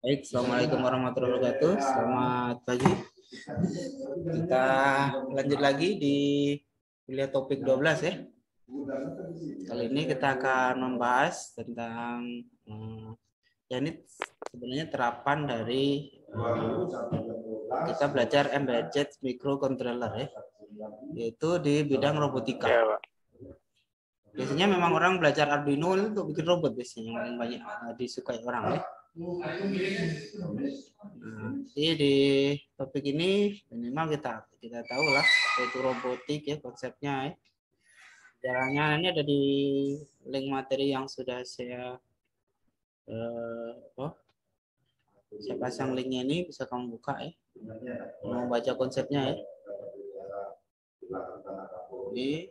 Baik, Assalamualaikum warahmatullahi wabarakatuh. Selamat pagi. Kita lanjut lagi di kuliah topik 12 ya. Kali ini kita akan membahas tentang ya ini sebenarnya terapan dari kita belajar embedded microcontroller ya, yaitu di bidang robotika. Ya, Pak. Biasanya memang orang belajar Arduino untuk bikin robot biasanya yang paling banyak disukai orang ya. Nah, jadi di topik ini minimal kita tahu lah yaitu robotik ya konsepnya ya. Caranya ini ada di link materi yang sudah saya saya pasang linknya, ini bisa kamu buka ya. Mau baca konsepnya ya. Ini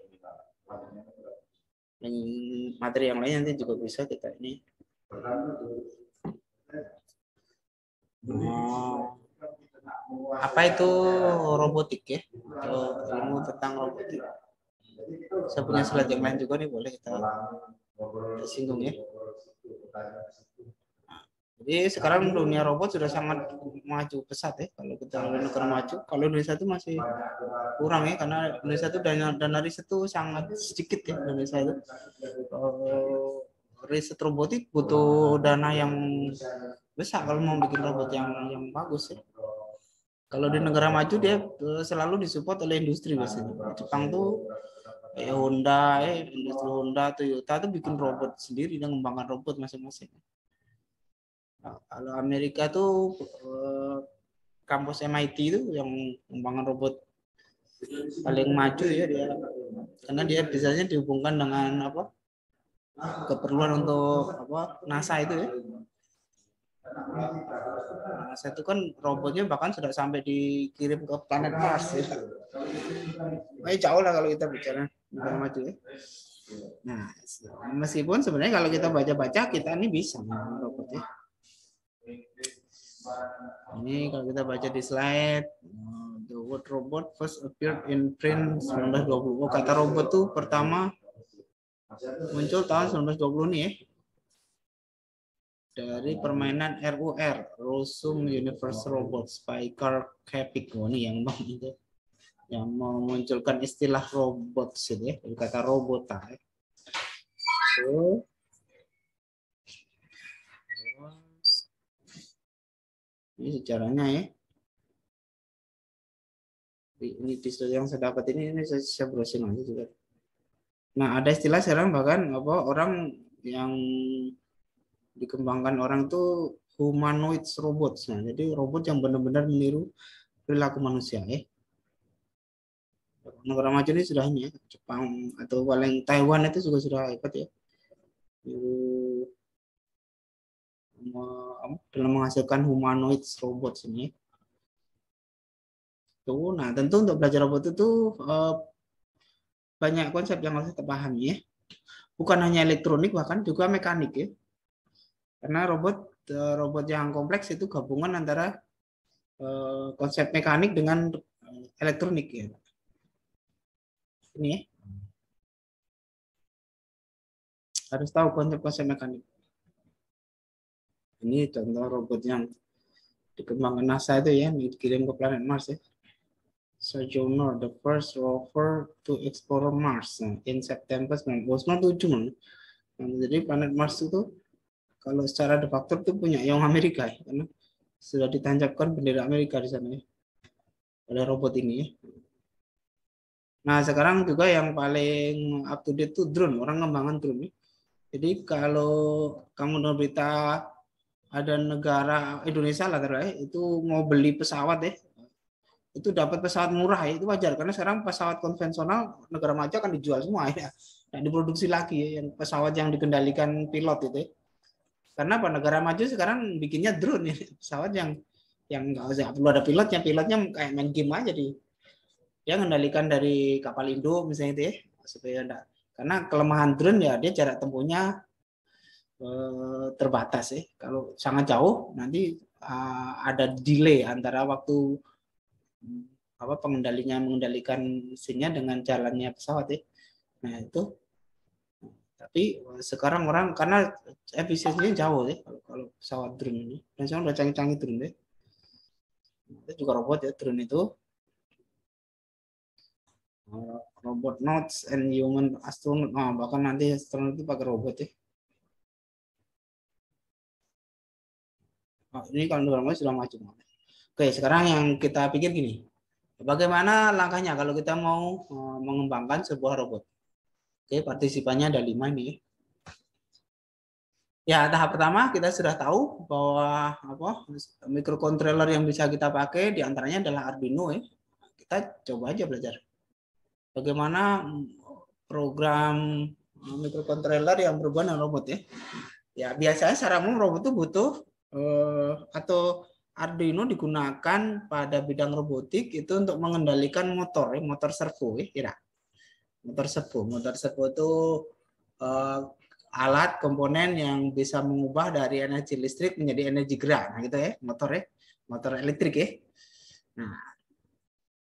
materi yang lain nanti juga bisa kita ini. Apa itu robotik ya? Atau ilmu tentang robotik. Saya punya slide yang lain juga nih, boleh kita singgung ya. Jadi sekarang dunia robot sudah sangat maju pesat ya. Kalau kita negara maju, kalau Indonesia itu masih kurang ya, karena Indonesia itu dana riset itu sangat sedikit ya. Indonesia itu riset robotik butuh dana yang besar kalau mau bikin robot yang bagus ya. Kalau di negara maju dia selalu disupport oleh industri biasanya. Jepang tuh Honda, industri Honda, Toyota tuh bikin robot sendiri dan mengembangkan robot masing-masing. Nah, kalau Amerika tuh kampus MIT itu yang mengembangkan robot paling maju ya dia, karena dia biasanya dihubungkan dengan apa keperluan untuk apa NASA itu ya. NASA itu kan robotnya bahkan sudah sampai dikirim ke planet Mars ya. Jauh lah kalau kita bicara negara maju ya. Nah, meskipun sebenarnya kalau kita baca-baca kita ini bisa robotnya. Ini kalau kita baca di slide, the word robot first appeared in print 1920. Kata robot tuh pertama muncul tahun 1920 nih ya. Dari permainan RUR, Rossum Universal Robots by Carl Capek. Ini yang itu yang memunculkan istilah robot sih ya, dari kata robota ya. Ini sejarahnya ya. Ini distro yang saya dapat ini saya browsing aja juga. Nah, ada istilah sekarang bahkan apa orang yang dikembangkan orang tuh humanoid robots. Nah, jadi robot yang benar-benar meniru perilaku manusia ya. Negara maju ini sudah ini ya, Jepang atau paling Taiwan itu juga sudah hebat ya. Dalam menghasilkan humanoid robots ini. Tuh, nah tentu untuk belajar robot itu banyak konsep yang harus kita pahami ya. Bukan hanya elektronik, bahkan juga mekanik ya. Karena robot yang kompleks itu gabungan antara konsep mekanik dengan elektronik ya. Ini ya. Harus tahu konsep-konsep mekanik. Ini contoh robot yang dikembangkan NASA itu ya, dikirim ke planet Mars ya. Sojourner, the first rover to explore Mars in September 1997. Jadi planet Mars itu kalau secara de facto itu punya yang Amerika ya, karena sudah ditancapkan bendera Amerika di sana ya, oleh robot ini ya. Nah sekarang juga yang paling up to date itu drone, orang ngembangan drone ya. Jadi kalau kamu dengar berita ada negara Indonesia lah itu mau beli pesawat ya, itu dapat pesawat murah ya, itu wajar karena sekarang pesawat konvensional negara maju akan dijual semua ya, dan diproduksi lagi ya, yang pesawat yang dikendalikan pilot itu ya. Karena apa, negara maju sekarang bikinnya drone ya, pesawat yang nggak usah perlu ada pilotnya kayak main game aja dia mengendalikan dari kapal induk misalnya itu ya, supaya enggak, karena kelemahan drone ya dia jarak tempuhnya terbatas ya. Kalau sangat jauh nanti ada delay antara waktu mengendalikan mesinnya dengan jalannya pesawat ya. Nah itu Tapi sekarang orang karena efisiensinya jauh ya kalau pesawat drone ini. Dan sekarang udah canggih-canggih drone deh. Itu juga robot ya drone itu. Robot nodes and human astronaut. Bahkan nanti astronaut itu pakai robot ya. Ini kalau sudah maju. Oke, sekarang yang kita pikir gini. Bagaimana langkahnya kalau kita mau mengembangkan sebuah robot? Oke, partisipannya ada 5 nih. Ya, tahap pertama kita sudah tahu bahwa microcontroller yang bisa kita pakai diantaranya adalah Arduino ya. Kita coba aja belajar bagaimana program microcontroller yang berhubungan dengan robot ya. Ya, biasanya secara umum robot itu butuh atau Arduino digunakan pada bidang robotik itu untuk mengendalikan motor, motor servo, ya. Motor servo itu alat komponen yang bisa mengubah dari energi listrik menjadi energi gerak, nah gitu ya, motor elektrik ya. Nah,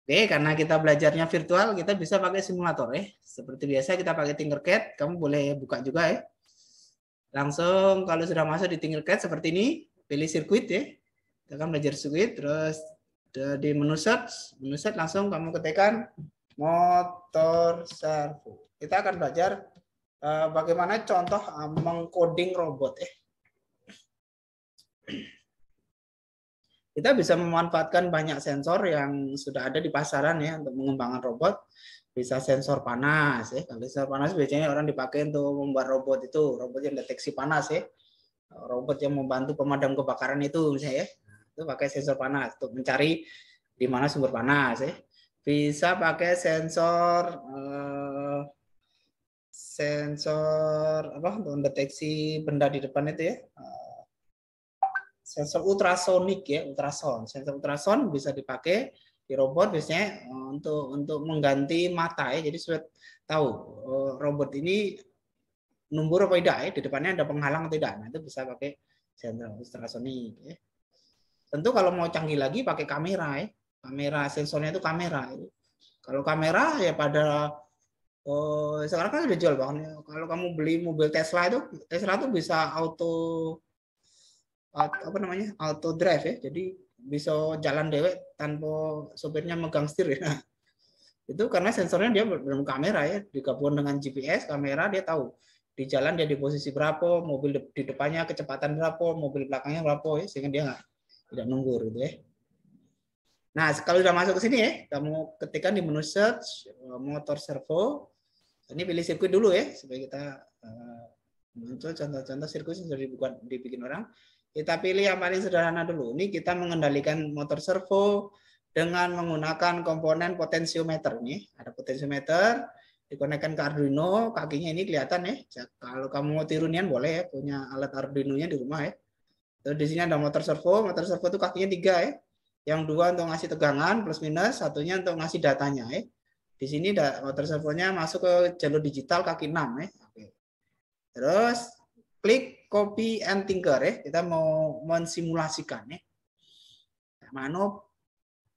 oke, karena kita belajarnya virtual, kita bisa pakai simulator ya. Seperti biasa kita pakai Tinkercad, kamu boleh buka juga ya. Langsung kalau sudah masuk di Tinkercad seperti ini, pilih sirkuit ya. Kita akan belajar sirkuit, terus di menu search langsung kamu ketikkan motor servo. Kita akan belajar bagaimana contoh mengcoding robot ya. Kita bisa memanfaatkan banyak sensor yang sudah ada di pasaran ya untuk mengembangkan robot. Bisa sensor panas ya. Kalau sensor panas biasanya orang dipakai untuk membuat robot itu, robot yang deteksi panas ya. Robot yang membantu pemadam kebakaran itu misalnya ya. Itu pakai sensor panas untuk mencari di mana sumber panas ya. Bisa pakai sensor apa untuk mendeteksi benda di depan itu ya. Sensor ultrasonik ya, sensor ultrason bisa dipakai di robot biasanya untuk mengganti mata ya. Jadi sudah tahu robot ini numbur apa tidak ya, di depannya ada penghalang atau tidak. Nah, itu bisa pakai sensor ultrasonik ya. Tentu kalau mau canggih lagi pakai kamera ya. Kamera sensornya itu kamera. Ya. Kalau kamera ya pada sekarang kan sudah jual bahkan kalau kamu beli mobil Tesla itu bisa auto drive ya, jadi bisa jalan dewek tanpa sopirnya megang setir ya. Itu karena sensornya dia belum kamera ya, digabung dengan GPS kamera dia tahu di jalan dia di posisi berapa, mobil di depannya kecepatan berapa, mobil belakangnya berapa ya, sehingga dia tidak nunggu gitu ya. Nah, kalau sudah masuk ke sini ya, kamu ketikkan di menu search motor servo. Ini pilih sirkuit dulu ya, supaya kita muncul contoh-contoh sirkuit yang sudah dibikin orang. Kita pilih yang paling sederhana dulu. Ini kita mengendalikan motor servo dengan menggunakan komponen potensiometer. Nih, ada potensiometer, dikonekkan ke Arduino, kakinya ini kelihatan ya. Kalau kamu mau tiru nian boleh ya, punya alat Arduino-nya di rumah ya. Terus di sini ada motor servo itu kakinya 3 ya. Yang 2 untuk ngasih tegangan plus minus, satunya untuk ngasih datanya ya. Di sini motor servonya masuk ke jalur digital kaki 6 ya. Oke. Terus klik copy and tinker ya. Kita mau mensimulasikan ya. Mana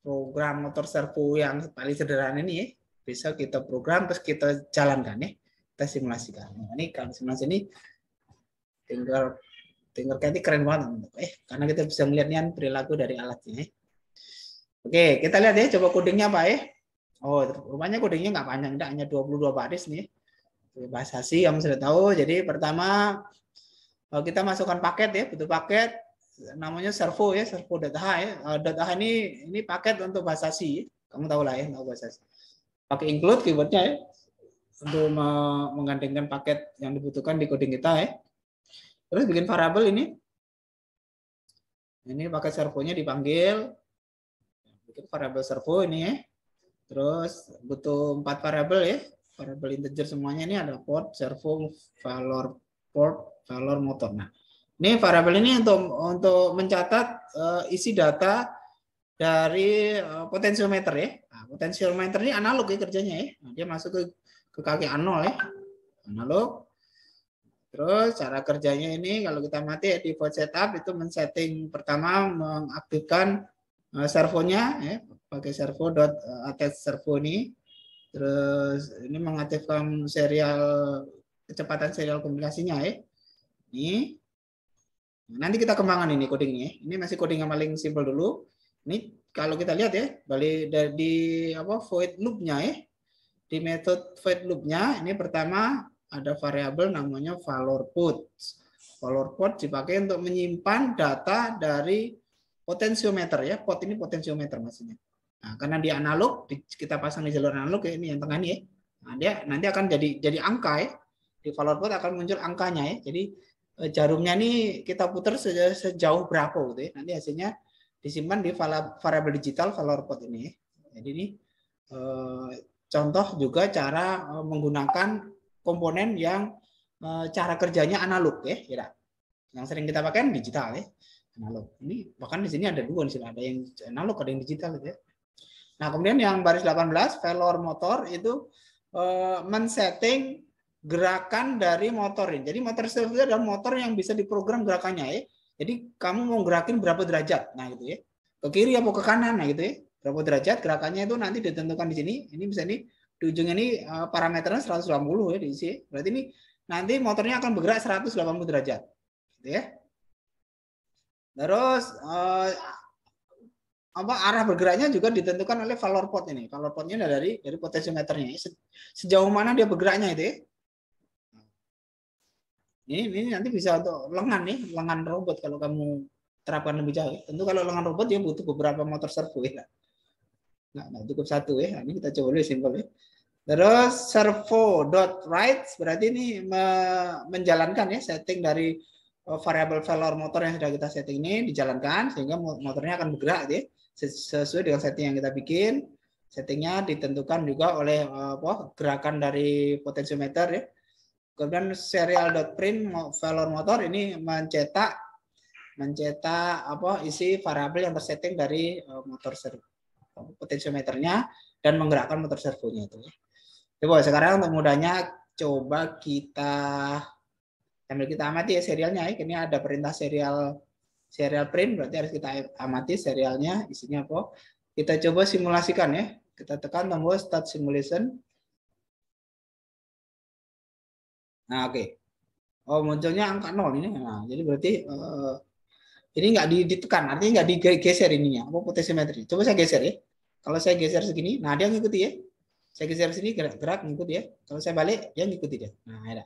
program motor servo yang paling sederhana ini ya. Bisa kita program terus kita jalankan ya. Kita simulasikan. Nah, ini kalau simulasi ini Tinkercad ini keren banget karena kita bisa melihatnya perilaku dari alatnya ya. Oke, kita lihat ya coba codingnya Pak ya. Oh, rupanya codingnya nggak panjang, tidak hanya 22 baris nih. Bahasa C kamu sudah tahu. Jadi pertama kita masukkan paket ya, butuh paket namanya servo ya, servo.h ya. .h ini paket untuk bahasa C. Kamu tahu lah ya, tahu bahasa C. Pakai include keywordnya ya untuk menggandengkan paket yang dibutuhkan di coding kita ya. Terus bikin variabel ini. Ini pakai servonya dipanggil. Bikin variabel servo ini ya. Terus butuh 4 variabel ya, variabel integer semuanya. Ini ada port, servo, valor port, valor motor. Nah, ini variabel ini untuk mencatat isi data dari potensiometer ya. Nah, potensiometer ini analog ya kerjanya ya. Nah, dia masuk ke kaki A0 ya, analog. Terus cara kerjanya ini kalau kita mati default setup itu men-setting pertama mengaktifkan servonya ya, pakai servo.attach servo ini. Terus ini mengaktifkan serial kecepatan serial komunikasinya ya. Ini nanti kita kembangkan ini codingnya. Ini masih coding yang paling simpel dulu. Ini kalau kita lihat ya, balik dari void loop-nya ya. Di metode void loop-nya ini pertama ada variabel namanya valor put. Valor put dipakai untuk menyimpan data dari potensiometer ya. Pot ini potensiometer maksudnya. Nah, karena dia analog, kita pasang di jalur analog ya, ini yang tengah ini ya. Nah, dia nanti akan jadi angka ya. Di valor put akan muncul angkanya ya. Jadi jarumnya ini kita putar sejauh berapa gitu ya. Nanti hasilnya disimpan di variabel digital valor put ini ya. Jadi ini contoh juga cara menggunakan komponen yang cara kerjanya analog ya, kira. Yang sering kita pakai digital ya, analog. Ini bahkan di sini ada dua nih, ada yang analog, ada yang digital gitu ya. Nah, kemudian yang baris 18, velor motor itu men-setting gerakan dari motor ini. Jadi motor servo itu adalah motor yang bisa diprogram gerakannya ya. Jadi kamu mau gerakin berapa derajat, nah gitu ya. Ke kiri atau ke kanan, nah gitu ya. Berapa derajat gerakannya itu nanti ditentukan di sini. Ini bisa nih di ujungnya ini parameternya 180 ya diisi. Berarti ini nanti motornya akan bergerak 180 derajat. Gitu ya. Terus arah bergeraknya juga ditentukan oleh valor pot ini. Valor potnya dari potensiometernya. Sejauh mana dia bergeraknya itu ya. Ini nanti bisa untuk lengan nih, lengan robot kalau kamu terapkan lebih jauh. Tentu kalau lengan robot dia butuh beberapa motor servo ya. Nah, cukup satu ya. Ini kita coba dulu simpel ya. Terus servo.write berarti ini menjalankan ya setting dari variabel valor motor yang sudah kita setting ini dijalankan sehingga motornya akan bergerak ya sesuai dengan setting yang kita bikin. Settingnya ditentukan juga oleh gerakan dari potensiometer ya. Kemudian serial.print valor motor ini mencetak isi variabel yang tersetting dari motor servo potensiometernya dan menggerakkan motor servonya itu. Coba sekarang untuk mudahnya coba kita sambil kita amati ya serialnya ya. Ini ada perintah serial print berarti harus kita amati serialnya isinya apa. Kita coba simulasikan ya. Kita tekan tombol start simulation. Nah, oke. Oh, munculnya angka 0 ini. Nah, jadi berarti ini nggak ditekan, artinya nggak digeser ininya, potensiometer. Coba saya geser ya. Kalau saya geser segini, nah dia ngikuti ya. Saya geser sini gerak ngikuti ya. Kalau saya balik, dia ngikuti dia. Nah, ada.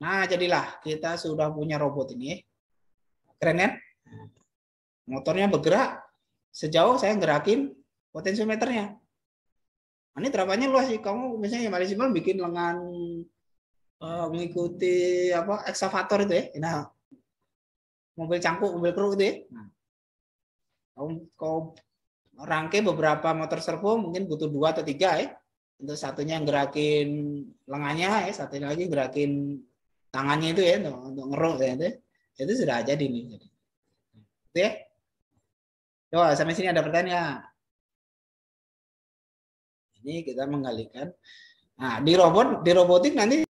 Nah, jadilah kita sudah punya robot ini ya. Keren kan? Motornya bergerak sejauh saya gerakin potensiometernya. Nah, ini terapannya luas sih. Kamu misalnya yang paling simpel bikin lengan mengikuti eksavator itu ya. Nah, mobil cangkuk, mobil keruk itu ya. Nah, kau rangkai beberapa motor servo mungkin butuh 2 atau 3 ya. Untuk satunya gerakin lengannya ya, satunya lagi gerakin tangannya itu ya untuk ngeruk ya itu. Itu sudah jadi nih. Oke. Coba sampai sini ada pertanyaan. Ini kita menggalikan. Nah, di robotik nanti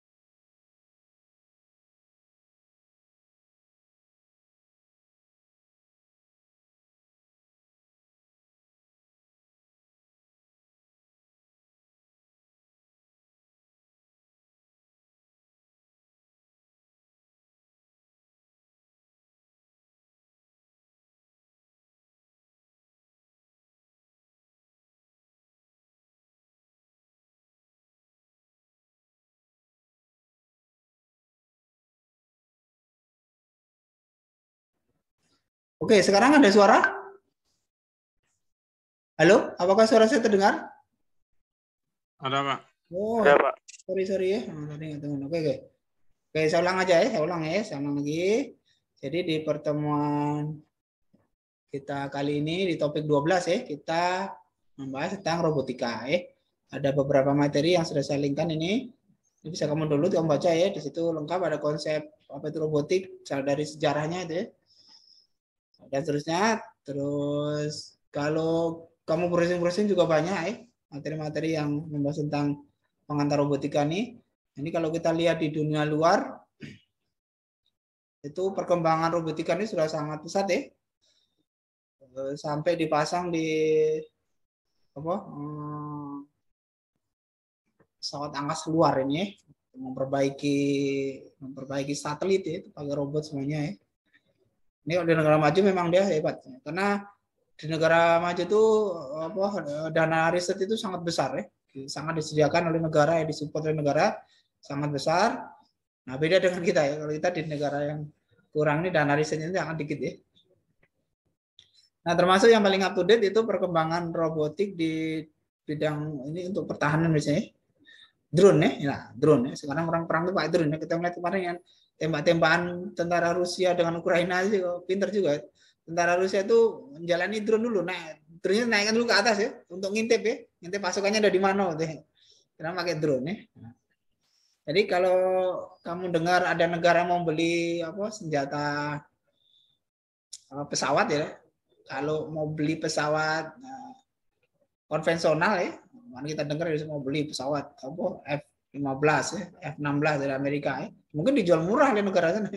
oke, sekarang ada suara? Halo, apakah suara saya terdengar? Ada, Pak. Oh, Ada, Pak. Sorry ya. Oke, saya ulang aja ya. Saya ulang lagi. Jadi di pertemuan kita kali ini di topik 12 ya, kita membahas tentang robotika ya. Ada beberapa materi yang sudah saya linkkan ini. Ini bisa kamu dulu kamu baca ya. Di situ lengkap ada konsep apa itu robotik, dari sejarahnya itu ya. Dan seterusnya. Terus kalau kamu browsing juga banyak ya materi-materi yang membahas tentang pengantar robotika nih. Ini kalau kita lihat di dunia luar itu perkembangan robotika ini sudah sangat pesat ya. Sampai dipasang di pesawat angkasa luar ini ya. memperbaiki satelit ya, itu pakai robot semuanya ya. Ini di negara maju memang dia hebat karena di negara maju itu dana riset itu sangat besar ya, sangat disediakan oleh negara, ya disupport oleh negara sangat besar. Nah beda dengan kita ya, kalau kita di negara yang kurang ini dana risetnya sangat dikit ya. Nah termasuk yang paling up to date itu perkembangan robotik di bidang ini untuk pertahanan misalnya drone ya, nah, drone ya. Sekarang orang perang itu pakai drone ya. Kita melihat kemarin yang tembak-tembakan tentara Rusia dengan Ukraina sih pinter juga. Tentara Rusia itu menjalani drone dulu, drone-nya naikkan dulu ke atas ya untuk ngintip ya, ngintip pasukannya ada di mana gitu. Karena pakai drone ya. Jadi kalau kamu dengar ada negara mau beli senjata pesawat ya, kalau mau beli pesawat konvensional ya, kita dengar mau beli pesawat F-15 ya, F-16 dari Amerika ya, mungkin dijual murah oleh negara sana.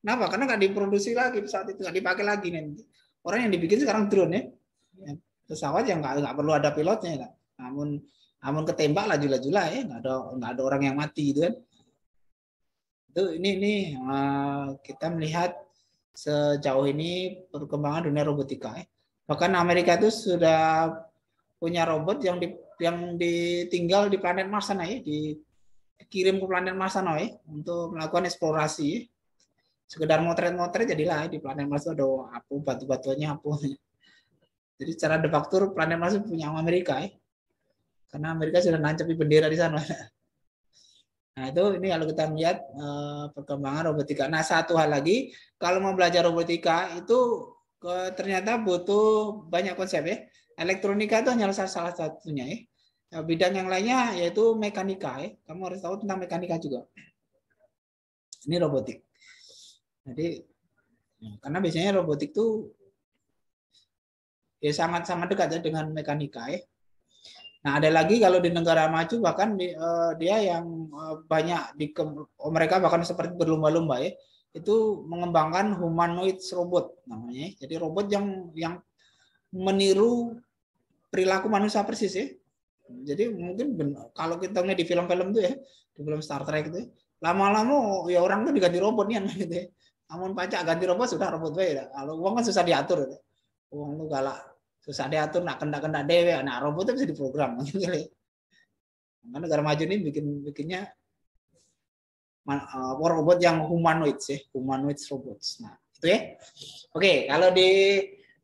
Kenapa? Karena nggak diproduksi lagi pesawat itu, nggak dipakai lagi nanti. Orang yang dibikin sekarang drone ya, pesawat yang nggak perlu ada pilotnya, namun ketembak laju-laju ya, nggak ada orang yang mati gitu kan. Itu ini kita melihat sejauh ini perkembangan dunia robotika ya. Bahkan Amerika itu sudah punya robot yang ditinggal di planet Mars sana ya, dikirim ke planet Mars sana ya untuk melakukan eksplorasi ya. Sekedar motret-motret jadilah di planet Mars itu ada batu-batuannya apa. Jadi secara de facto planet Mars punya Amerika ya. Karena Amerika sudah nancapi bendera di sana. Nah itu ini kalau kita melihat perkembangan robotika. Nah satu hal lagi, kalau mau belajar robotika itu ternyata butuh banyak konsep ya. Elektronika itu hanya salah satunya ya. Bidang yang lainnya yaitu mekanika ya. Kamu harus tahu tentang mekanika juga. Ini robotik. Jadi karena biasanya robotik itu ya sangat dekat ya dengan mekanika ya. Nah ada lagi kalau di negara maju bahkan dia yang banyak mereka bahkan seperti berlomba-lomba ya, itu mengembangkan humanoid robot namanya. Jadi robot yang meniru perilaku manusia persis ya. Jadi mungkin kalau kita lihat di film-film tuh ya, di film Star Trek itu, lama-lama ya orang tuh diganti robot nih gitu ya. Namun pajak ganti robot sudah robot ya. Kalau uang kan susah diatur, gitu. Uang tuh galak susah diatur, nak kena dewe, nah robot itu bisa diprogram gitu ya. Karena negara maju ini bikinnya robot yang humanoid sih, humanoid robots. Nah itu ya. Oke, kalau di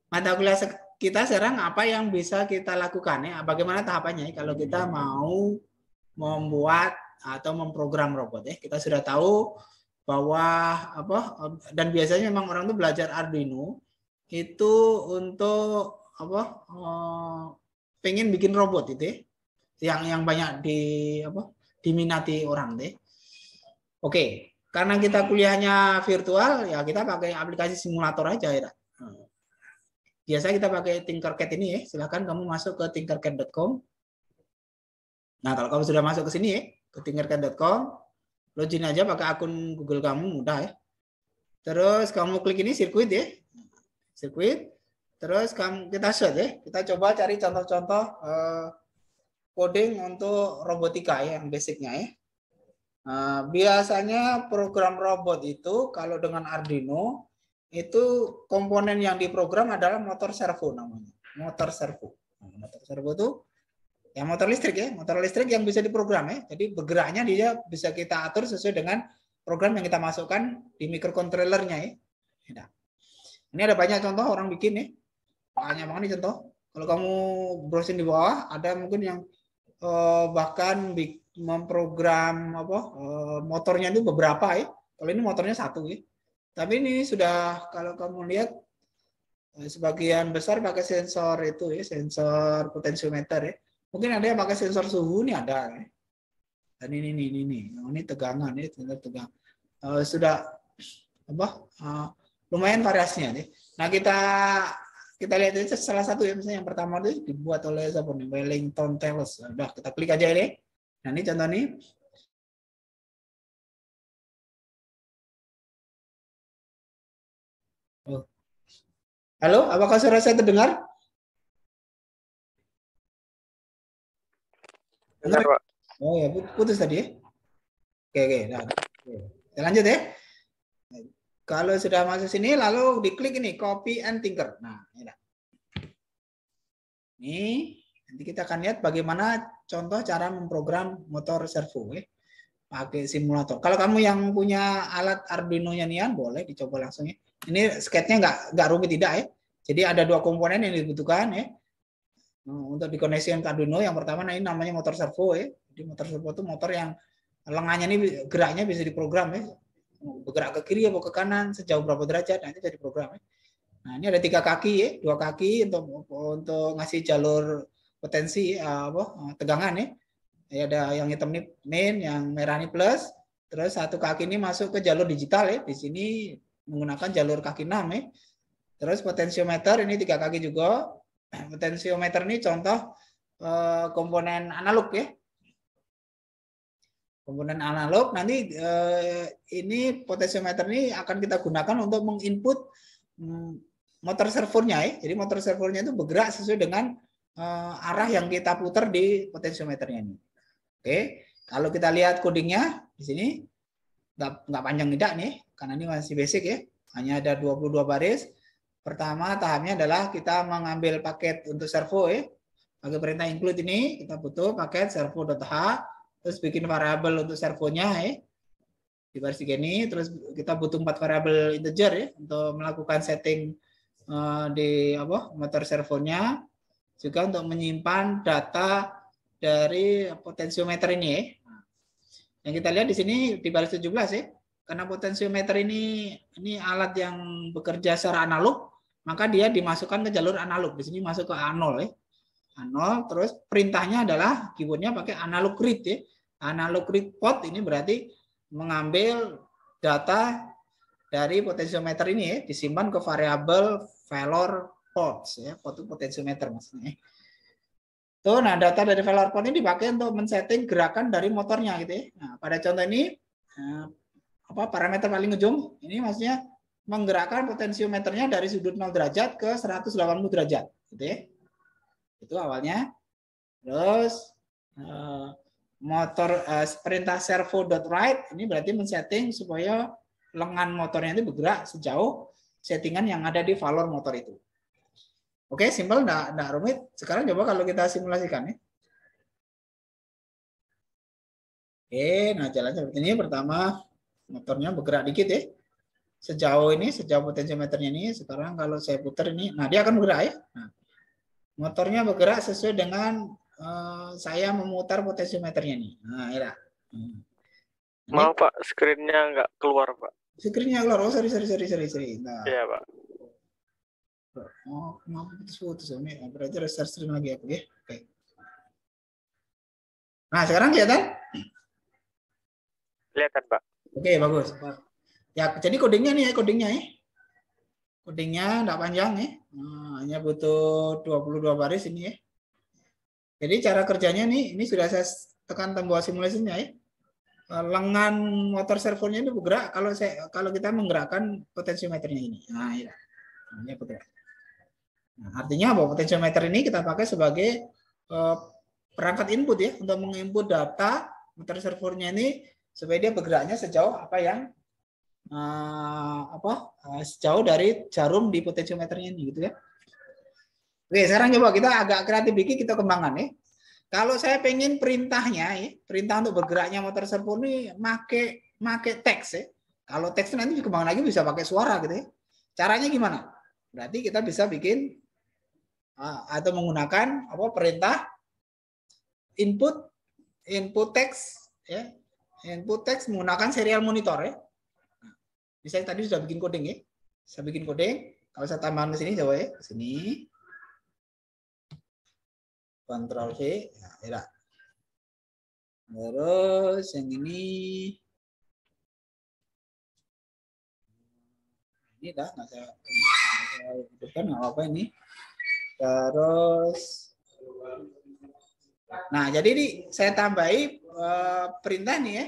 mata kuliah kita sekarang apa yang bisa kita lakukan ya? Bagaimana tahapannya kalau kita mau membuat atau memprogram robot ya? Kita sudah tahu bahwa dan biasanya memang orang tuh belajar Arduino itu untuk pengen bikin robot itu ya? Yang banyak diminati orang deh. Oke, karena kita kuliahnya virtual ya kita pakai aplikasi simulator aja ya. Biasa kita pakai Tinkercad ini ya. Silahkan kamu masuk ke tinkercad.com. Nah, kalau kamu sudah masuk ke sini ya, ke tinkercad.com, login aja pakai akun Google kamu, mudah ya. Terus kamu klik ini sirkuit ya. Sirkuit. Terus kita search ya. Kita coba cari contoh-contoh coding untuk robotika ya, yang basicnya ya. Biasanya program robot itu kalau dengan Arduino itu komponen yang diprogram adalah motor servo namanya. Motor servo. Motor servo itu ya motor listrik ya, motor listrik yang bisa diprogram ya. Jadi bergeraknya dia bisa kita atur sesuai dengan program yang kita masukkan di microcontrollernya ya. Nah, ini ada banyak contoh orang bikin ya. Banyak banget nih contoh. Kalau kamu browsing di bawah ada mungkin yang bahkan memprogram motornya itu beberapa ya. Kalau ini motornya satu ya. Tapi ini sudah kalau kamu lihat sebagian besar pakai sensor itu ya, sensor potentiometer ya. Mungkin ada yang pakai sensor suhu nih ada ya. Dan ini tegangan ya, sensor tegangan. Sudah lumayan variasinya nih. Nah, kita lihat itu salah satu ya, misalnya yang pertama itu dibuat oleh siapa nih? Wellington Teles. Udah, kita klik aja ini. Nah, ini contoh nih. Halo, apakah suara saya terdengar? Dengar, Pak. Oh ya, putus tadi ya. Oke. Nah, kita lanjut ya. Kalau sudah masuk sini, lalu diklik ini copy and tinker. Nah, ini nanti kita akan lihat bagaimana contoh cara memprogram motor servo ya, pakai simulator. Kalau kamu yang punya alat Arduino-nya Nian, boleh dicoba langsung ya. Ini sketnya nggak rumit tidak ya. Jadi ada dua komponen yang dibutuhkan ya. Untuk dikoneksikan ke Arduino, yang pertama ini namanya motor servo ya. Jadi motor servo itu motor yang lengannya ini geraknya bisa diprogram ya. Bergerak ke kiri atau ke kanan sejauh berapa derajat, nanti bisa diprogram ya. Nah, ini ada 3 kaki ya, 2 kaki untuk ngasih jalur potensi tegangan ya. Ya ada yang hitam ini min, yang merah ini plus, terus 1 kaki ini masuk ke jalur digital ya. Di sini menggunakan jalur kaki 6 ya. Terus potensiometer ini 3 kaki juga. Potensiometer ini contoh komponen analog ya. Komponen analog nanti ini potensiometer ini akan kita gunakan untuk menginput motor servonya ya. Jadi motor servonya itu bergerak sesuai dengan arah yang kita putar di potensiometernya ini. Oke, kalau kita lihat codingnya di sini nggak panjang tidak nih, karena ini masih basic ya. Hanya ada 22 baris. Pertama tahapnya adalah kita mengambil paket untuk servo ya. Pakai perintah include ini kita butuh paket servo.h, terus bikin variabel untuk servonya ya. Di baris 3 ini, terus kita butuh 4 variabel integer ya untuk melakukan setting di motor servonya, juga untuk menyimpan data dari potensiometer ini ya. Yang kita lihat di sini di baris 17 ya. Karena potensiometer ini alat yang bekerja secara analog, maka dia dimasukkan ke jalur analog. Di sini masuk ke A0 ya. A0, terus perintahnya adalah keyboardnya pakai analog read ya. Analog read port ini berarti mengambil data dari potensiometer ini ya, disimpan ke variabel valor ports ya, port potensiometer maksudnya. Tuh, nah data dari valor port ini dipakai untuk men-setting gerakan dari motornya gitu ya. Nah, pada contoh ini parameter paling ujung ini maksudnya menggerakkan potensiometernya dari sudut 0 derajat ke 180 derajat gitu ya. Itu awalnya. Terus motor perintah servo.write ini berarti men-setting supaya lengan motornya itu bergerak sejauh settingan yang ada di valor motor itu. Oke, simpel, enggak rumit. Sekarang coba kalau kita simulasikan ya. Oke, nah jalannya seperti ini. Pertama motornya bergerak dikit ya. Sejauh potensiometernya ini, sekarang kalau saya putar ini, nah dia akan bergerak ya. Nah, motornya bergerak sesuai dengan saya memutar potensiometernya nih. Nah, ya. Maaf Pak, screen-nya nggak keluar Pak. Screen-nya keluar. Oh, sorry. Nah. Iya Pak. Oh, kenapa putus-putus ini? Berarti restart stream lagi aku ya. Oke. Nah, sekarang kelihatan? Kelihatan Pak. Oke, bagus. Ya, jadi kodingnya nih ya, kodingnya enggak panjang ya. Nah, hanya butuh 22 baris ini ya. Jadi cara kerjanya nih, ini sudah saya tekan tombol simulasinya ya. Lengan motor servonya itu bergerak kalau kita menggerakkan potensiometernya ini. Nah, ya. Ini bergerak. Nah, artinya bahwa potensiometer ini kita pakai sebagai perangkat input ya, untuk menginput data motor servonya ini supaya dia bergeraknya sejauh sejauh dari jarum di potensiometernya ini gitu ya. Oke, sekarang coba kita agak kreatif dikit, kita kembangkan ya. Kalau saya pengen perintahnya ya, perintah untuk bergeraknya motor servo ini make teks ya. Kalau teks nanti dikembangkan lagi bisa pakai suara gitu ya. Caranya gimana? Berarti kita bisa bikin atau menggunakan perintah input teks ya. Input teks menggunakan serial monitor ya. Misalnya tadi sudah bikin coding ya. Saya bikin coding, kalau saya tambahkan ke sini coba ya, ke sini. Ctrl V, ya. Terus yang ini dah, nggak saya hidupkan, nggak apa-apa ini. Terus, nah jadi ini saya tambahi perintah nih ya.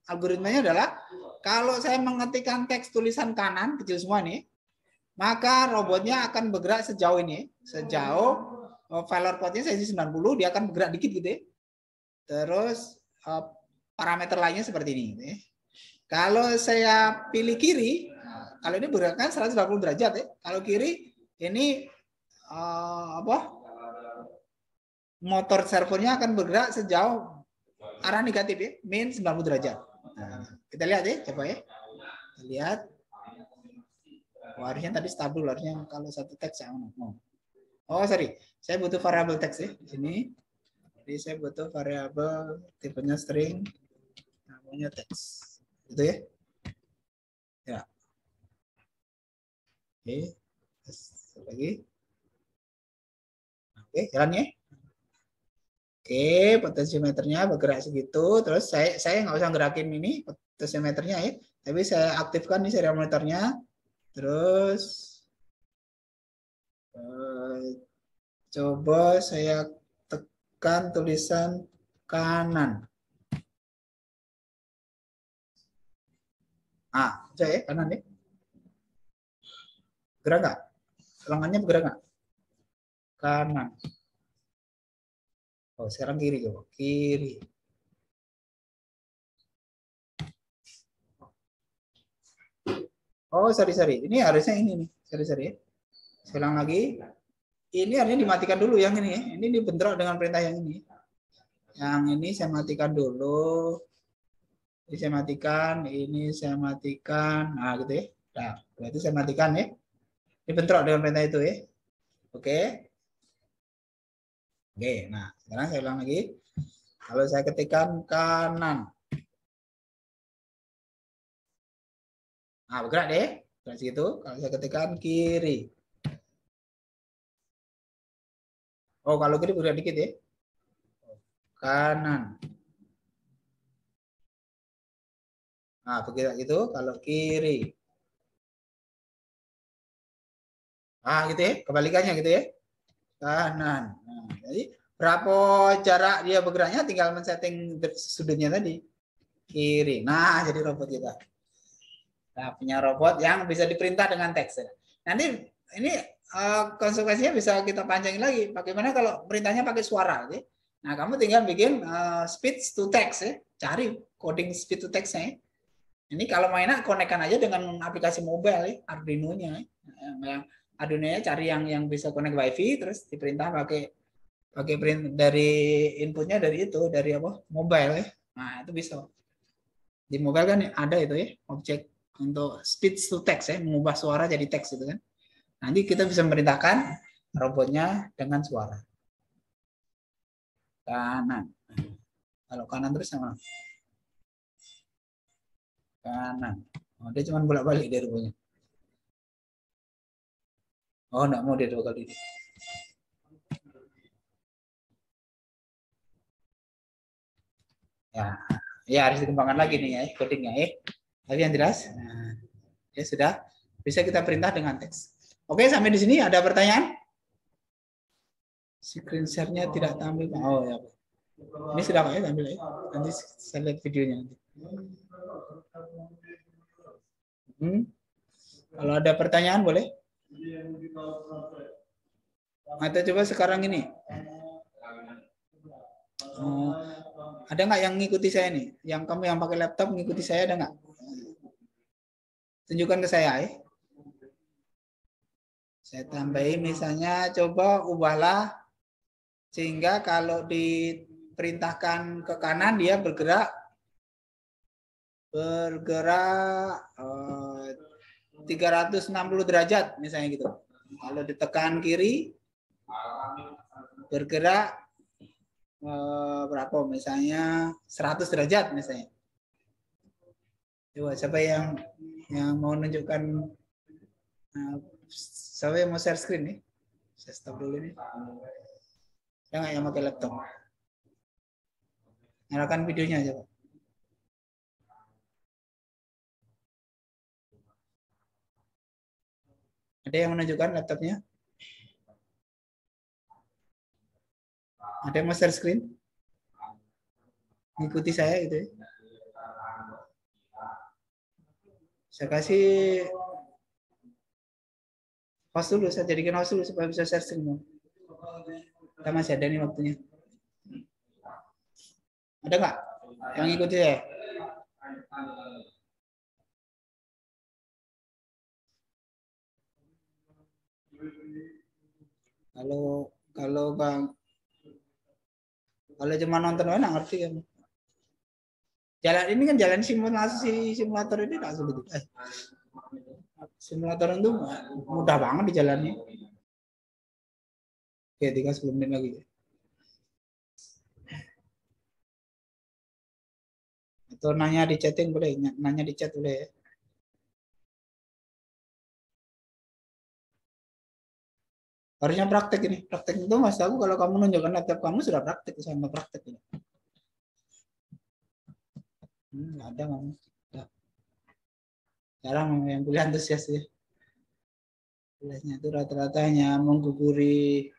Algoritmanya adalah kalau saya mengetikkan teks tulisan kanan kecil semua nih, maka robotnya akan bergerak sejauh ini, sejauh valor portnya saya 90, dia akan bergerak dikit gitu ya. Terus parameter lainnya seperti ini. Gitu ya. Kalau saya pilih kiri, kalau ini bergerakkan 180 derajat ya. Kalau kiri ini motor servonya akan bergerak sejauh arah negatif ya, min 90 derajat. Nah, kita lihat ya, coba ya. Kita lihat. Oh, harusnya tadi stabil, harusnya kalau satu teks yang oh sorry, saya butuh variabel teks ya di sini. Jadi saya butuh variabel tipenya string, namanya teks, gitu ya. Ya. Oke, lagi. Oke, jalan ya. Oke, potensiometernya bergerak segitu. Terus saya nggak usah gerakin ini potensiometernya ya, tapi saya aktifkan nih serial monitornya. Terus coba saya tekan tulisan kanan. Bisa ya kanan ya. Gerak nggak? Lengannya bergerak nggak? Kanan. Oh, sekarang kiri coba. Kiri. Oh, sorry. Ini harusnya ini nih. Sorry. Saya ulang lagi. Ini harusnya dimatikan dulu yang ini ya. Ini dibentrok dengan perintah yang ini. Yang ini saya matikan dulu. Ini saya matikan. Nah, gitu ya. Nah, berarti saya matikan ya. Dibentrok dengan perintah itu ya. Oke. Oke, nah sekarang saya ulang lagi. Kalau saya ketikkan kanan. Nah, bergerak deh. Bergerak situ. Kalau saya ketikkan kiri. Oh, kalau kiri bergerak dikit ya. Kanan. Nah, bergerak gitu. Kalau kiri. Gitu ya. Kebalikannya gitu ya. Kanan. Nah, jadi berapa jarak dia bergeraknya tinggal men-setting sudutnya tadi. Kiri. Nah, jadi robot kita. Nah, punya robot yang bisa diperintah dengan teks. Nanti ini konsekuensinya bisa kita panjangin lagi. Bagaimana kalau perintahnya pakai suara? Ya? Nah, kamu tinggal bikin speech to text ya. Cari coding speech to text-nya. Ini kalau mainnya konekkan aja dengan aplikasi mobile ya, Arduino-nya. Yang Arduino-nya cari yang bisa connect WiFi, terus diperintah pakai print dari inputnya dari itu, dari apa? Mobile ya. Nah, itu bisa. Di mobile kan ada itu ya, objek untuk speech to text ya, mengubah suara jadi teks itu kan. Nanti kita bisa memerintahkan robotnya dengan suara. Kanan. Kalau kanan terus sama. Kanan. Oh, dia cuma bolak-balik dari rupanya. Oh, enggak mau dia 2 kali. Ya harus dikembangkan lagi nih ya codingnya ya. Tapi yang jelas, ya sudah bisa kita perintah dengan teks. Oke, sampai di sini ada pertanyaan? Screen share-nya tidak tampil. Oh ya. Ini sudah Pak ya tampil ya. Nanti saya lihat videonya nanti. Kalau ada pertanyaan boleh? Atau coba sekarang ini. Ada nggak yang ngikuti saya nih? Yang kamu yang pakai laptop ngikuti saya ada nggak? Tunjukkan ke saya ya. Saya tambahin misalnya coba ubahlah sehingga kalau diperintahkan ke kanan dia bergerak 360 derajat misalnya gitu. Kalau ditekan kiri bergerak berapa misalnya 100 derajat misalnya. Coba siapa yang mau menunjukkan siapa yang mau share screen nih? Saya stop dulu nih. Jangan yang pakai laptop. Nyalakan videonya aja, Pak. Ada yang menunjukkan laptopnya? Ada yang mau share screen? Ikuti saya gitu ya. Saya kasih host dulu, saya jadikan host dulu supaya bisa share screen. Kita masih ada nih waktunya. Ada nggak? Yang ikuti ya. Kalau Bang, kalau cuma nonton nggak ngerti kan. Jalan ini kan jalan simulator ini nggak sulit. Simulator itu mudah banget dijalani. Oke, tinggal 10 menit lagi. Atau nanya di chatting boleh, nanya di chat boleh ya. Harusnya praktek ini. Praktek itu mas aku kalau kamu nunjukkan laptop kamu sudah praktek sama praktek ini. Nggak ada kamu. Sekarang yang kuliah antusias ya. Kuliahnya itu rata-rata hanya mengguguri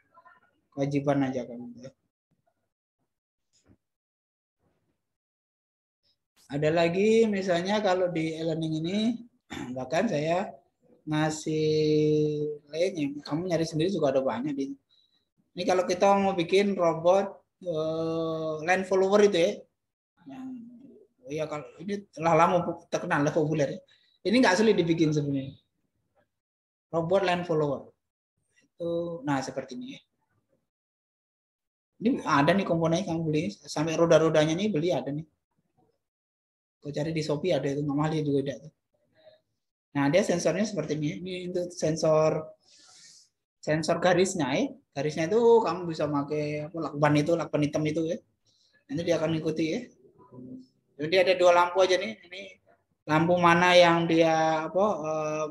kewajiban aja kamu. Ya. Ada lagi misalnya kalau di e-learning ini bahkan saya ngasih link yang kamu nyari sendiri juga ada banyak di. Ini kalau kita mau bikin robot land follower itu ya. Yang ya kalau ini telah lama terkenal lah populer ya. Ini nggak sulit dibikin sebenarnya. Robot land follower. Itu nah seperti ini ya. Ini ada nih komponennya kamu beli sampai roda-rodanya nih beli ada nih. Kau cari di Shopee ada itu nggak mahal juga ada. Nah dia sensornya seperti ini. Ini untuk sensor garisnya ya. Garisnya itu kamu bisa pakai lakban hitam itu ya. Nanti dia akan ikuti ya. Jadi ada dua lampu aja nih. Ini lampu mana yang dia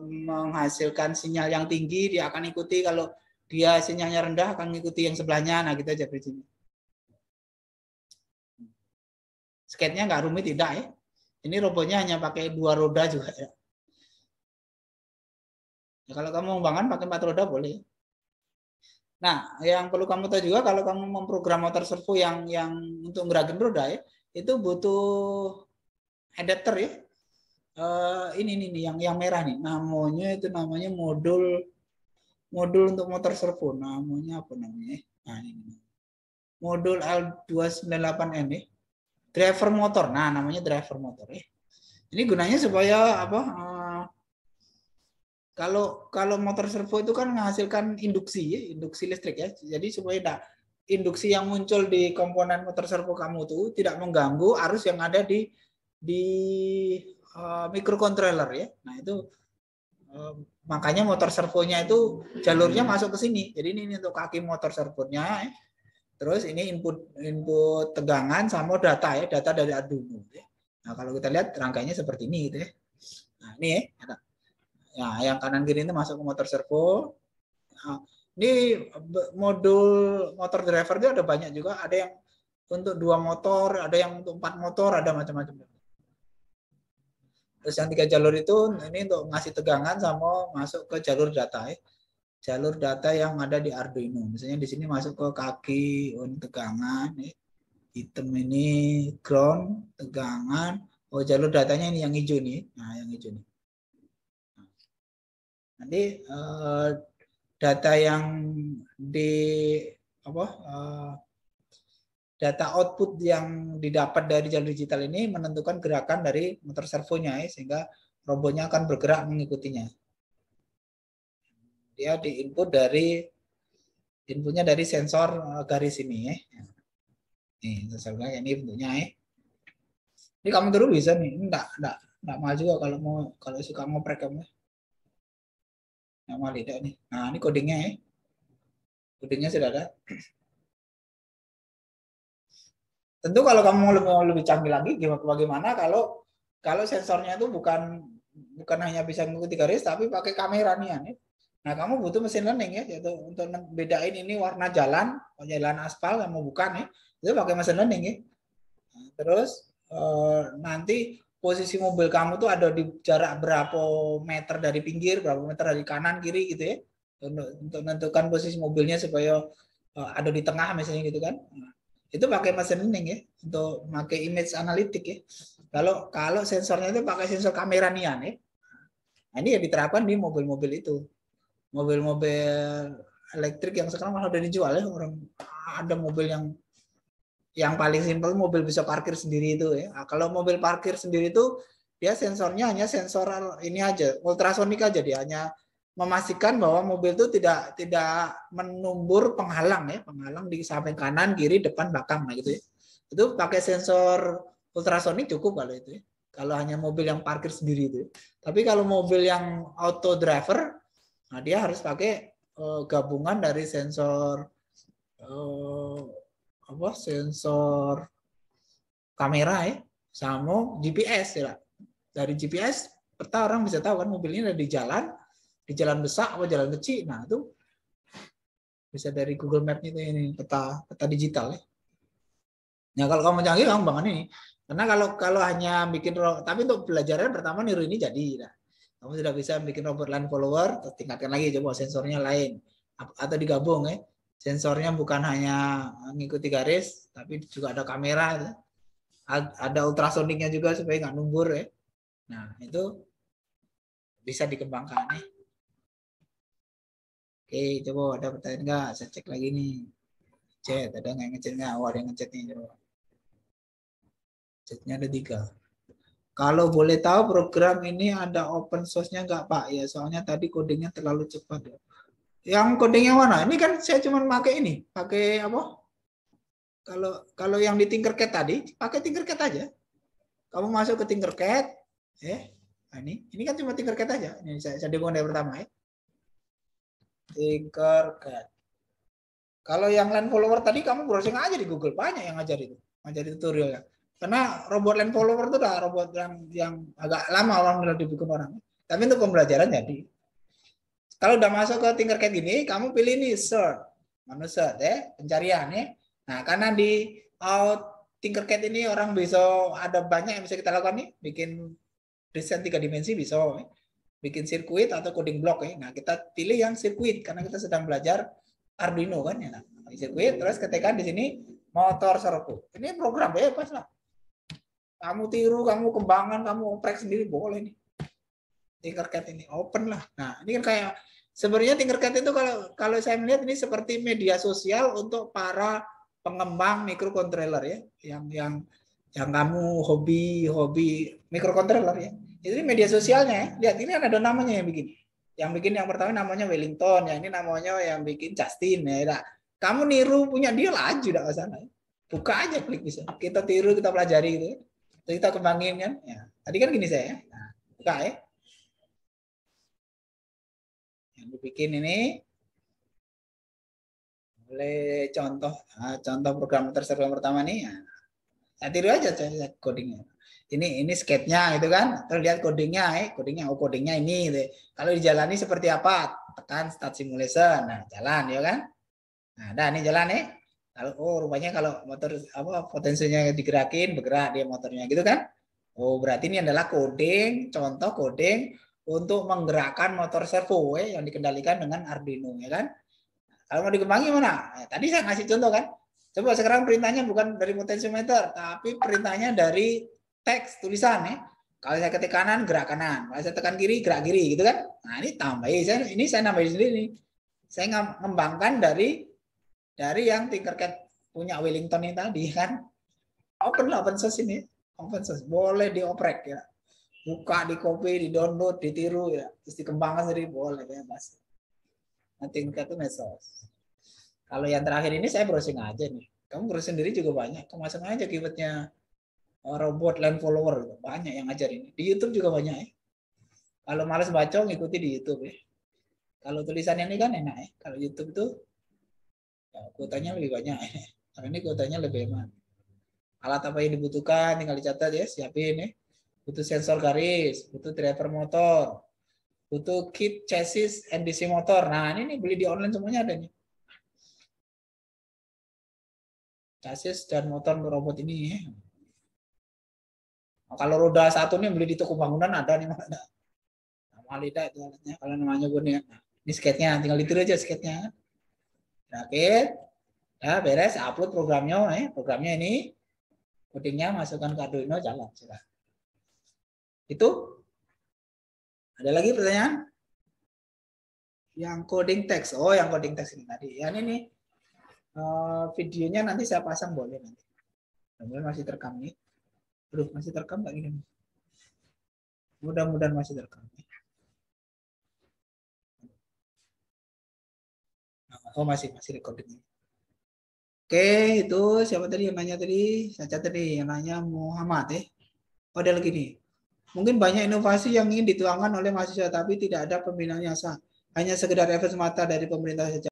menghasilkan sinyal yang tinggi dia akan ikuti. Kalau dia sinyalnya rendah akan mengikuti yang sebelahnya. Nah kita aja di sini. Sketnya nggak rumit tidak ya. Ini robotnya hanya pakai 2 roda juga ya. Ya, kalau kamu mengembangkan pakai 4 roda boleh. Nah, yang perlu kamu tahu juga kalau kamu memprogram motor servo yang untuk gerakin roda ya, itu butuh adapter ya. Ini yang merah nih. Namanya modul untuk motor servo. Namanya apa namanya? Nah, ini. Modul L298N ya. Driver motor. Nah, namanya driver motor ya. Ini gunanya supaya apa? Kalau motor servo itu kan menghasilkan induksi listrik ya. Jadi supaya induksi yang muncul di komponen motor servo kamu itu tidak mengganggu arus yang ada di microcontroller ya. Nah itu makanya motor servonya itu jalurnya masuk ke sini. Jadi ini untuk kaki motor servonya. Terus ini input tegangan sama data ya, data dari Arduino. Ya. Nah kalau kita lihat rangkaiannya seperti ini gitu ya. Nah ini ya. Ya, yang kanan kiri ini masuk ke motor servo. Nah, ini modul motor driver itu ada banyak juga. Ada yang untuk 2 motor, ada yang untuk 4 motor, ada macam-macam. Terus yang 3 jalur itu ini untuk ngasih tegangan sama masuk ke jalur data ya. Jalur data yang ada di Arduino. Misalnya di sini masuk ke kaki tegangan ya. Hitam ini ground tegangan. Oh jalur datanya ini yang hijau nih. Nah yang hijau nih. Nanti data yang data output yang didapat dari jalur digital ini menentukan gerakan dari motor servonya ya, sehingga robotnya akan bergerak mengikutinya. Dia inputnya dari sensor garis ini ya. Nih sensor garis ini bentuknya ya. Ini kamu terus bisa nih, ini enggak mahal juga kalau suka ngoprek kamu. Nama tidak nih. Nah, ini codingnya ya. Codingnya sudah ada. Tentu kalau kamu mau lebih canggih lagi, bagaimana kalau sensornya itu bukan hanya bisa mengikuti garis, tapi pakai kamera nih ya. Nah, kamu butuh mesin learning ya, yaitu untuk bedain ini warna jalan aspal kamu bukan ya, itu pakai mesin learning ya. Nah, terus nanti posisi mobil kamu tuh ada di jarak berapa meter dari pinggir, berapa meter dari kanan kiri gitu ya. Untuk menentukan posisi mobilnya supaya ada di tengah misalnya gitu kan. Nah, itu pakai mesin learning ya, untuk pakai image analytic ya. Kalau sensornya itu pakai sensor kamera nian ya. Nah, ini ya diterapkan di mobil-mobil itu. Mobil-mobil elektrik yang sekarang malah udah dijual ya, orang ada mobil yang yang paling simpel mobil bisa parkir sendiri itu ya. Nah, kalau mobil parkir sendiri itu dia sensornya hanya sensor ini aja, ultrasonik aja, dia hanya memastikan bahwa mobil itu tidak menumbur penghalang ya, penghalang di samping kanan, kiri, depan, belakang, nah gitu ya. Itu pakai sensor ultrasonik cukup kalau itu ya. Kalau hanya mobil yang parkir sendiri itu. Tapi kalau mobil yang auto driver, nah dia harus pakai gabungan dari sensor sensor kamera ya sama GPS ya. Dari GPS peta orang bisa tahu kan mobilnya ada di jalan besar atau jalan kecil. Nah itu bisa dari Google Map itu ini peta digital ya. Nah kalau kamu canggih kamu bangun ini. Karena kalau hanya bikin tapi untuk belajarnya pertama niru ini jadi. Nah, kamu sudah bisa bikin robot line follower, terus tingkatkan lagi coba sensornya lain atau digabung ya. Sensornya bukan hanya mengikuti garis, tapi juga ada kamera, ya. Ada ultrasoniknya juga supaya nggak numbur ya. Nah itu bisa dikembangkan ya. Oke, coba ada pertanyaan nggak? Saya cek lagi nih. Chat, ada nggak yang ngechat nggak? Oh, ada yang ngechat nih, coba. Chatnya ada 3. Kalau boleh tahu program ini ada open source-nya nggak Pak? Ya soalnya tadi codingnya terlalu cepat ya. Yang codingnya mana? Ini kan saya cuma pakai ini, pakai apa? Kalau yang di Tinkercad tadi, pakai Tinkercad aja. Kamu masuk ke Tinkercad, nah ini kan cuma Tinkercad aja. Ini saya demo dari pertama ya. Tinkercad. Kalau yang land follower tadi kamu browsing aja di Google, banyak yang ngajar itu, ngajar tutorialnya. Karena robot land follower itu udah robot yang agak lama orang udah dibikin orang. Tapi untuk pembelajaran jadi. Kalau udah masuk ke Tinkercad ini, kamu pilih nih search, menu search ya, pencarian ya. Nah, karena di Tinkercad ini orang bisa ada banyak yang bisa kita lakukan nih, bikin desain 3 dimensi bisa, ya. Bikin sirkuit atau coding block ya. Nah, kita pilih yang sirkuit karena kita sedang belajar Arduino kan ya. Nah, sirkuit terus ketikkan di sini motor servo. Ini program bebas lah. Kamu tiru, kamu kembangkan, kamu oprek sendiri boleh nih. Tinkercad ini open lah. Nah, ini kan kayak sebenarnya Tinkercad itu kalau saya melihat ini seperti media sosial untuk para pengembang microcontroller ya, yang kamu hobi microcontroller ya. Ini media sosialnya ya. Lihat ini kan ada namanya yang bikin. Yang bikin yang pertama namanya Wellington, yang ini namanya yang bikin Justin ya. Nah, kamu niru punya dia laju dah ke sana. Buka aja klik bisa. Kita tiru, kita pelajari gitu. Terus kita kembangin kan. Ya. Tadi kan gini saya. Nah, buka ya. Yang dibikin ini boleh contoh program terserah pertama nih. Nah, saya tiru aja codingnya. Ini sketnya gitu kan. Terus lihat codingnya, codingnya ini. Gitu. Kalau dijalani seperti apa? Tekan start simulation. Nah, jalan ya kan. Nah, ini jalan nih. Rupanya kalau motor potensinya digerakin, bergerak dia motornya gitu kan. Oh, berarti ini adalah contoh coding untuk menggerakkan motor servo yang dikendalikan dengan Arduino ya kan. Kalau mau dikembangin mana? Nah, tadi saya ngasih contoh kan. Coba sekarang perintahnya bukan dari potensiometer, tapi perintahnya dari teks tulisan ya. Kalau saya ketik kanan, gerak kanan. Kalau saya tekan kiri, gerak kiri gitu kan. Nah, ini tambahin. Ini saya nambahin sendiri nih. Saya mengembangkan dari yang Tinkercad punya Wellington ini tadi kan. Open source ini. Open source. Boleh dioprek ya. Buka, di copy, di download, ditiru ya. Terus dikembangkan sendiri boleh bebas. Nah, Tinkercad itu medsos. Kalau yang terakhir ini saya browsing aja nih. Kamu browsing sendiri juga banyak. Kamu masuk aja keywordnya robot land follower. Banyak yang ngajar ini. Di YouTube juga banyak ya. Kalau males baca, ngikuti di YouTube ya. Kalau tulisan ini kan enak ya. Kalau YouTube itu ya, kuotanya lebih banyak ya. Karena ini kuotanya lebih hemat. Alat apa yang dibutuhkan tinggal dicatat ya. Siapin ya. Butuh sensor garis. Butuh driver motor. Butuh kit chassis and DC motor. Nah ini beli di online semuanya ada nih. Chassis dan motor robot ini ya. Nah, kalau roda satu nih beli di toko bangunan ada nih. Malida itu alatnya. Kalau namanya gue nih. Nah, ini sketnya. Tinggal ditiru aja sketnya. Rakit. Ya beres. Upload programnya. Programnya ini. Codingnya masukkan ke Arduino. Jalan. Itu. Ada lagi pertanyaan? Yang coding text. Oh, yang coding text ini tadi. Yang ini videonya nanti saya pasang boleh nanti. Mudah-mudahan masih terekam nih. Aduh, masih terekam nggak ini? Mudah-mudahan masih terekam. Oh, masih recording. Oke, itu siapa tadi yang nanya tadi? Saja tadi yang nanya Muhammad ya. Oh, ada lagi nih. Mungkin banyak inovasi yang ingin dituangkan oleh mahasiswa, tapi tidak ada pembinaannya. Hanya sekedar efek semata dari pemerintah saja.